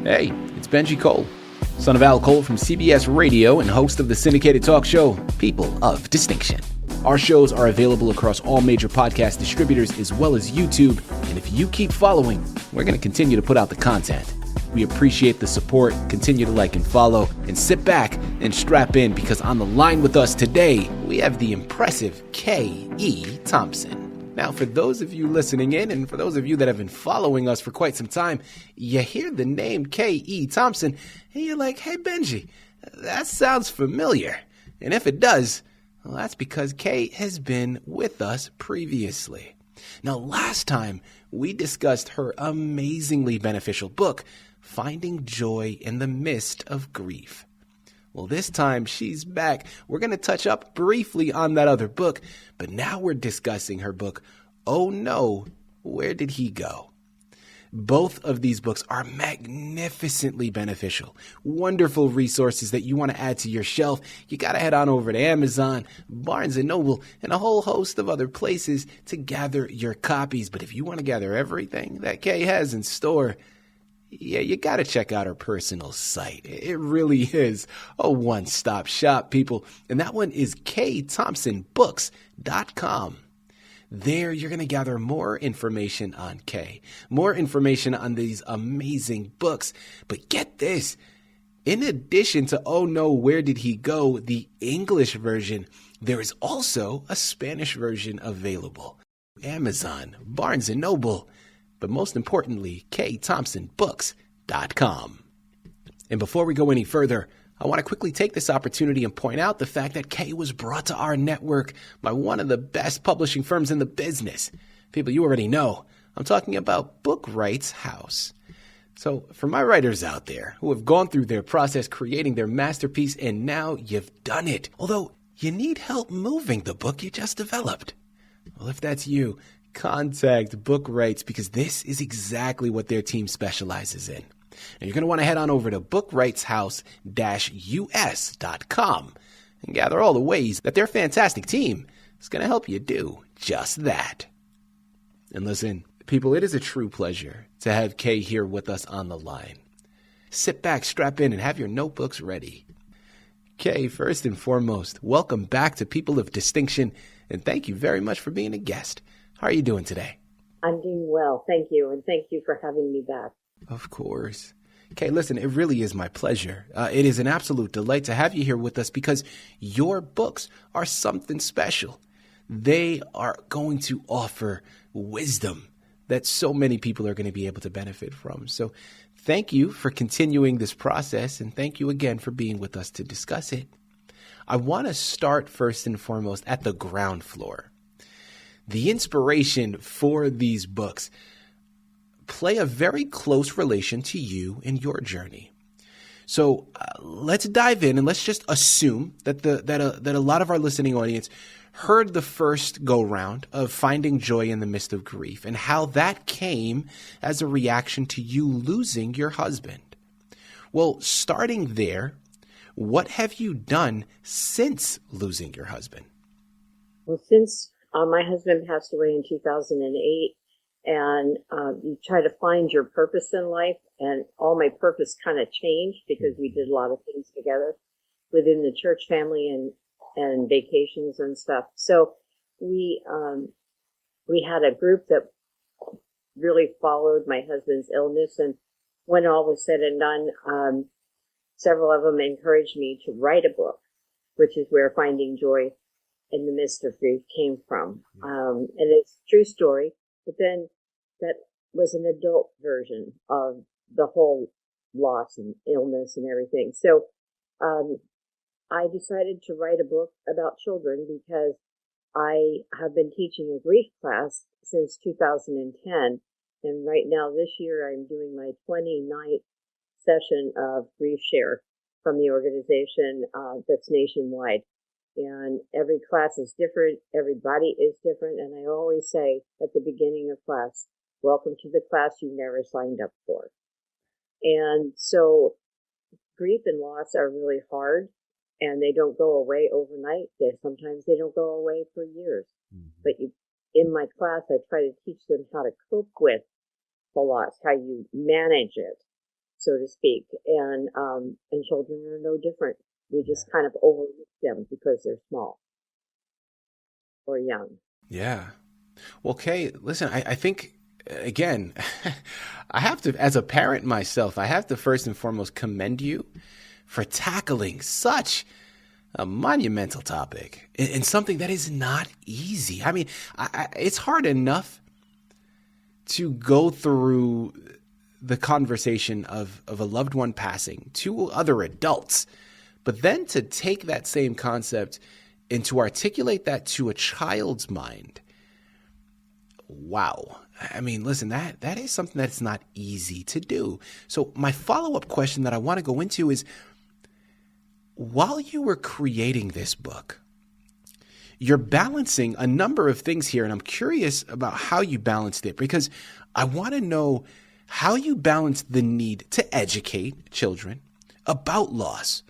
Hey, it's Benji Cole, son of Al Cole from CBS Radio and host of the syndicated talk show, People of Distinction. Our shows are available across all major podcast distributors as well as YouTube, and if you keep following, we're going to continue to put out the content. We appreciate the support. Continue to like and follow, and sit back and strap in, because on the line with us today, we have the impressive K.E. Thomson. Now, for those of you listening in, and for those of you that have been following us for quite some time, you hear the name K.E. Thomson, and you're like, hey, Benji, that sounds familiar. And if it does, well, that's because Kay has been with us previously. Now, last time, we discussed her amazingly beneficial book, Finding Joy in the Midst of Grief. Well, this time she's back. We're going to touch up briefly on that other book, but now we're discussing her book, Oh No, Where Did He Go? Both of these books are magnificently beneficial, wonderful resources that you want to add to your shelf. You got to head on over to Amazon, Barnes & Noble, and a whole host of other places to gather your copies. But if you want to gather everything that Kay has in store, yeah, you got to check out her personal site. It really is a one-stop shop, people. And that one is kthomsonbooks.com. There, you're going to gather more information on Kay, more information on these amazing books. But get this, in addition to Oh No, Where Did He Go, the English version, there is also a Spanish version available. Amazon, Barnes & Noble, but most importantly, kthomsonbooks.com. And before we go any further, I want to quickly take this opportunity and point out the fact that Kay was brought to our network by one of the best publishing firms in the business. People, you already know, I'm talking about Book Rights House. So for my writers out there who have gone through their process creating their masterpiece and now you've done it, although you need help moving the book you just developed. Well, if that's you, contact Book Rights, because this is exactly what their team specializes in. And you're going to want to head on over to bookrightshouse-us.com and gather all the ways that their fantastic team is going to help you do just that. And listen, people, it is a true pleasure to have Kay here with us on the line. Sit back, strap in, and have your notebooks ready. Kay, first and foremost, welcome back to People of Distinction, and thank you very much for being a guest. How are you doing today? I'm doing well, thank you, and thank you for having me back. Of course. Okay, listen, it really is my pleasure. It is an absolute delight to have you here with us because your books are something special. They are going to offer wisdom that so many people are going to be able to benefit from. So thank you for continuing this process, and thank you again for being with us to discuss it. I want to start first and foremost at the ground floor. The inspiration for these books play a very close relation to you and your journey. So let's dive in and let's just assume that that a lot of our listening audience heard the first go round of Finding Joy in the Midst of Grief and how that came as a reaction to you losing your husband. Well, starting there, what have you done since losing your husband? Well, since my husband passed away in 2008, and you try to find your purpose in life, and all my purpose kind of changed because we did a lot of things together within the church family and vacations and stuff. So we had a group that really followed my husband's illness, and when all was said and done, several of them encouraged me to write a book, which is where Finding Joy in the Midst of Grief came from. And it's a true story. But then that was an adult version of the whole loss and illness and everything. So I decided to write a book about children because I have been teaching a grief class since 2010. And right now, this year, I'm doing my 29th session of Grief Share from the organization that's nationwide. And every class is different. Everybody is different. And I always say at the beginning of class, welcome to the class you never signed up for. And so grief and loss are really hard, and they don't go away overnight. Sometimes they don't go away for years. Mm-hmm. But in my class, I try to teach them how to cope with the loss, how you manage it. so to speak. And children are no different. We just kind of overlook them because they're small or young. Yeah. Well, Kay, listen, I think, again, I have to, as a parent myself, I have to first and foremost commend you for tackling such a monumental topic and something that is not easy. I mean, it's hard enough to go through the conversation of a loved one passing to other adults, but then to take that same concept and to articulate that to a child's mind. Wow. I mean, listen, that is something that's not easy to do. So my follow-up question that I want to go into is, while you were creating this book, you're balancing a number of things here, and I'm curious about how you balanced it, because I want to know how you balanced the need to educate children about loss,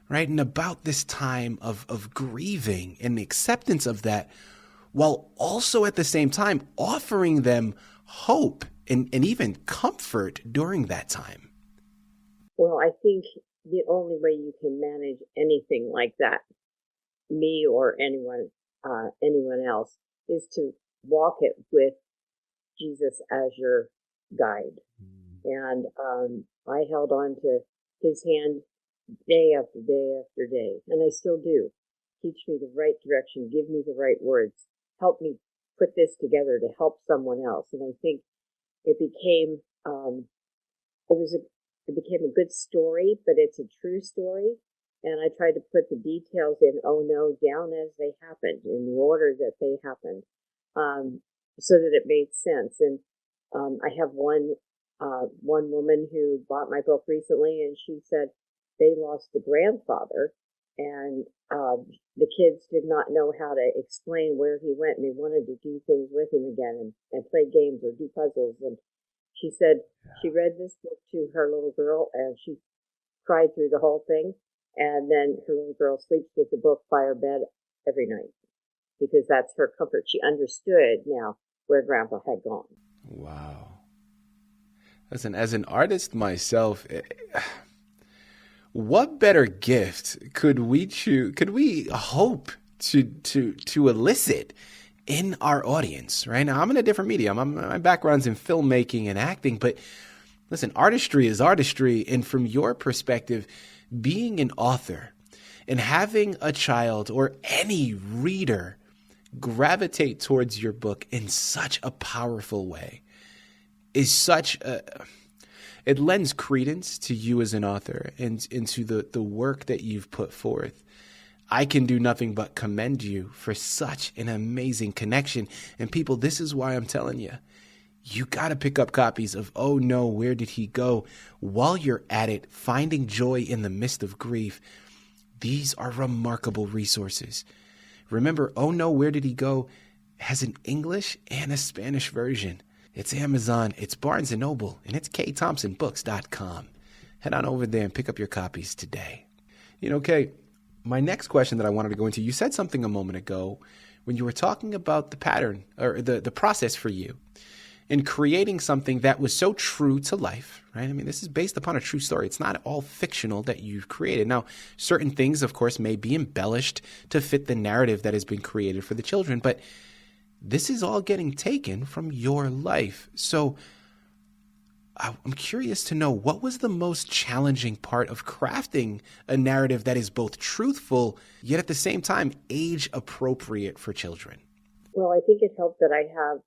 right? And about this time of grieving and the acceptance of that, while also at the same time offering them hope and even comfort during that time. Well, I think the only way you can manage anything like that, me or anyone else, is to walk it with Jesus as your guide. And I held on to his hand day after day after day, and I still do. Teach me the right direction, give me the right words, help me put this together to help someone else. And I think it became it became a good story, but it's a true story. And I tried to put the details in Oh No down as they happened, in the order that they happened, so that it made sense. And I have one woman who bought my book recently, and she said they lost a grandfather, and the kids did not know how to explain where he went, and they wanted to do things with him again and play games or do puzzles. And she said she read this book to her little girl, and she cried through the whole thing. And then her little girl sleeps with the book by her bed every night because that's her comfort. She understood now where Grandpa had gone. Wow. Listen, as an artist myself, what better gift could we hope to elicit in our audience, right? Now, I'm in a different medium. My background's in filmmaking and acting, but listen, artistry is artistry. And from your perspective, being an author and having a child or any reader gravitate towards your book in such a powerful way is it lends credence to you as an author and into the work that you've put forth. I can do nothing but commend you for such an amazing connection. And people, this is why I'm telling you, you got to pick up copies of Oh No, Where Did He Go? While you're at it, finding joy in the midst of grief. These are remarkable resources. Remember, Oh No, Where Did He Go has an English and a Spanish version. It's Amazon, it's Barnes & Noble, and it's KThompsonBooks.com. Head on over there and pick up your copies today. You know, Kay, my next question that I wanted to go into, you said something a moment ago when you were talking about the pattern or the process for you in creating something that was so true to life, right? I mean, this is based upon a true story. It's not all fictional that you've created. Now, certain things, of course, may be embellished to fit the narrative that has been created for the children, but this is all getting taken from your life. So I'm curious to know, what was the most challenging part of crafting a narrative that is both truthful, yet at the same time age appropriate for children? Well, I think it helped that I have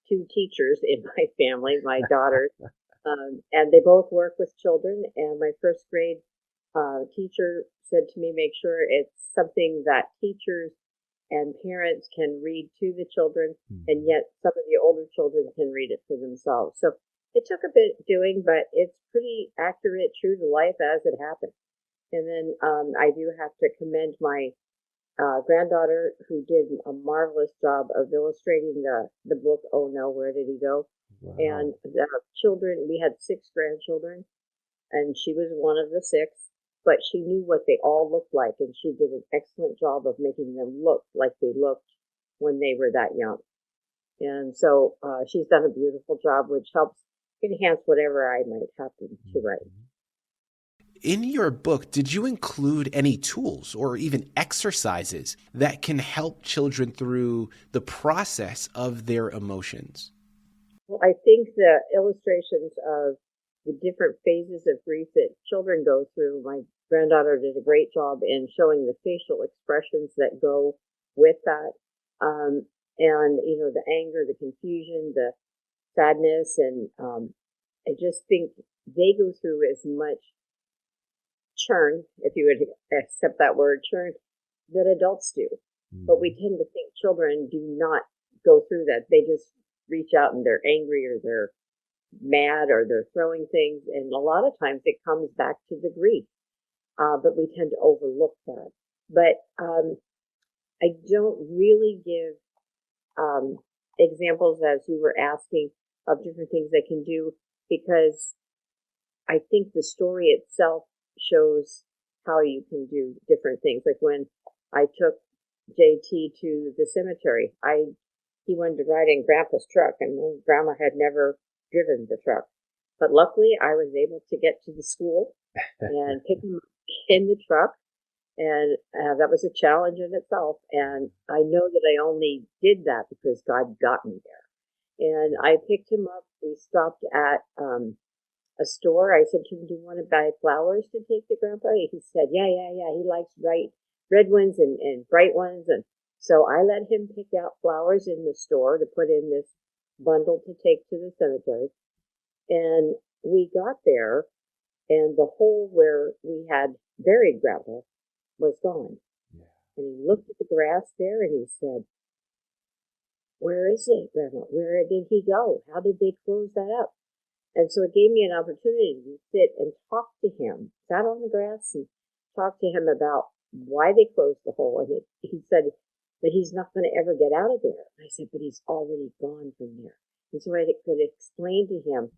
two teachers in my family, my daughters, and they both work with children. And my first grade teacher said to me, make sure it's something that teachers and parents can read to the children, and yet some of the older children can read it for themselves. So it took a bit doing, but it's pretty accurate, true to life as it happened. And then I do have to commend my granddaughter, who did a marvelous job of illustrating the book Oh No, Where Did He Go? Wow. And the children, we had 6 grandchildren, and she was one of the 6, but she knew what they all looked like, and she did an excellent job of making them look like they looked when they were that young. And so she's done a beautiful job, which helps enhance whatever I might happen to write. In your book, did you include any tools or even exercises that can help children through the process of their emotions? Well, I think the illustrations of the different phases of grief that children go through, my granddaughter did a great job in showing the facial expressions that go with that. And, the anger, the confusion, the sadness. And I just think they go through as much churn, if you would accept that word, churn, that adults do. But we tend to think children do not go through that. They just reach out and they're angry or they're mad or they're throwing things. And a lot of times it comes back to the grief. But we tend to overlook that. But I don't really give examples, as you were asking, of different things they can do, because I think the story itself shows how you can do different things. Like when I took JT to the cemetery, he wanted to ride in Grandpa's truck, and Grandma had never driven the truck. But luckily, I was able to get to the school and pick him up in the truck, and that was a challenge in itself. And I know that I only did that because God got me there. And I picked him up. We stopped at a store. I said to him, "Do you want to buy flowers to take to Grandpa?" He said, yeah. He likes red ones and bright ones. And so I let him pick out flowers in the store to put in this bundle to take to the cemetery. And we got there, and the hole where we had buried Grandpa was gone. Yeah. And he looked at the grass there and he said, "Where is it, Grandma? Where did he go? How did they close that up?" And so it gave me an opportunity to sit and talk to him, sat on the grass and talked to him about why they closed the hole. And he said, "But he's not going to ever get out of there." I said, "But he's already gone from there." And so I could explain to him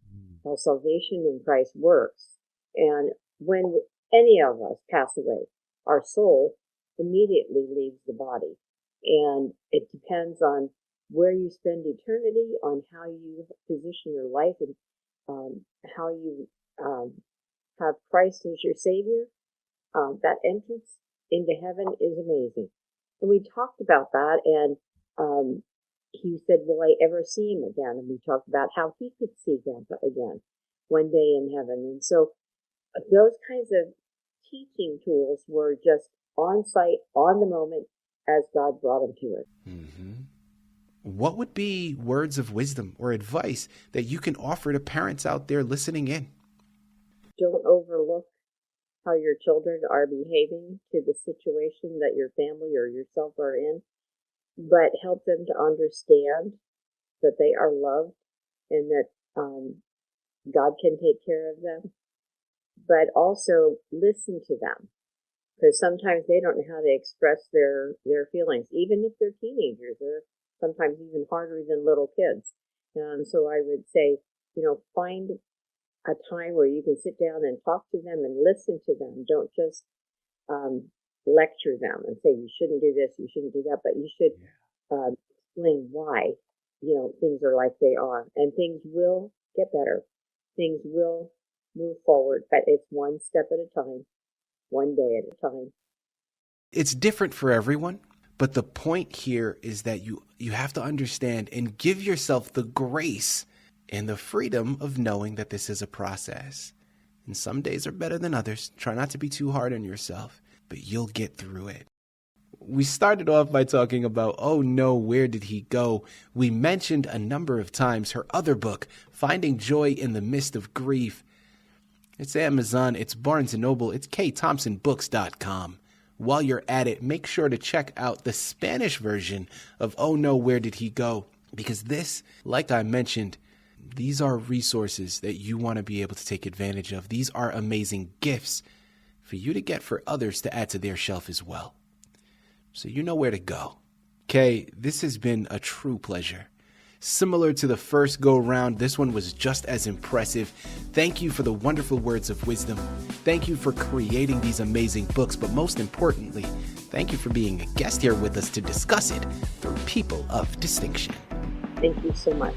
how salvation in Christ works. And when any of us pass away, our soul immediately leaves the body. And it depends on where you spend eternity, on how you position your life, and how you have Christ as your Savior. That entrance into heaven is amazing. And we talked about that, and he said, "Will I ever see him again?" And we talked about how he could see Grandpa again one day in heaven. And so those kinds of teaching tools were just on site, on the moment, as God brought them to us. Mm-hmm. What would be words of wisdom or advice that you can offer to parents out there listening in? Don't overlook how your children are behaving to the situation that your family or yourself are in, but help them to understand that they are loved and that God can take care of them. But also listen to them, because sometimes they don't know how to express their feelings. Even if they're teenagers, they're sometimes even harder than little kids. So I would say, find a time where you can sit down and talk to them and listen to them. Don't just lecture them and say, "You shouldn't do this, you shouldn't do that," but you should explain why, things are like they are. And things will get better. Things will move forward, but it's one step at a time, one day at a time. It's different for everyone, but the point here is that you have to understand and give yourself the grace and the freedom of knowing that this is a process. And some days are better than others. Try not to be too hard on yourself, but you'll get through it. We started off by talking about, "Oh no, where did he go?" We mentioned a number of times her other book, Finding Joy in the Midst of Grief. It's Amazon, it's Barnes & Noble, it's kthomsonbooks.com. While you're at it, make sure to check out the Spanish version of "Oh No, Where Did He Go?" Because this, like I mentioned, these are resources that you want to be able to take advantage of. These are amazing gifts for you to get for others to add to their shelf as well. So you know where to go. Kay, this has been a true pleasure. Similar to the first go-round, this one was just as impressive. Thank you for the wonderful words of wisdom. Thank you for creating these amazing books, but most importantly, thank you for being a guest here with us to discuss it through People of Distinction. Thank you so much.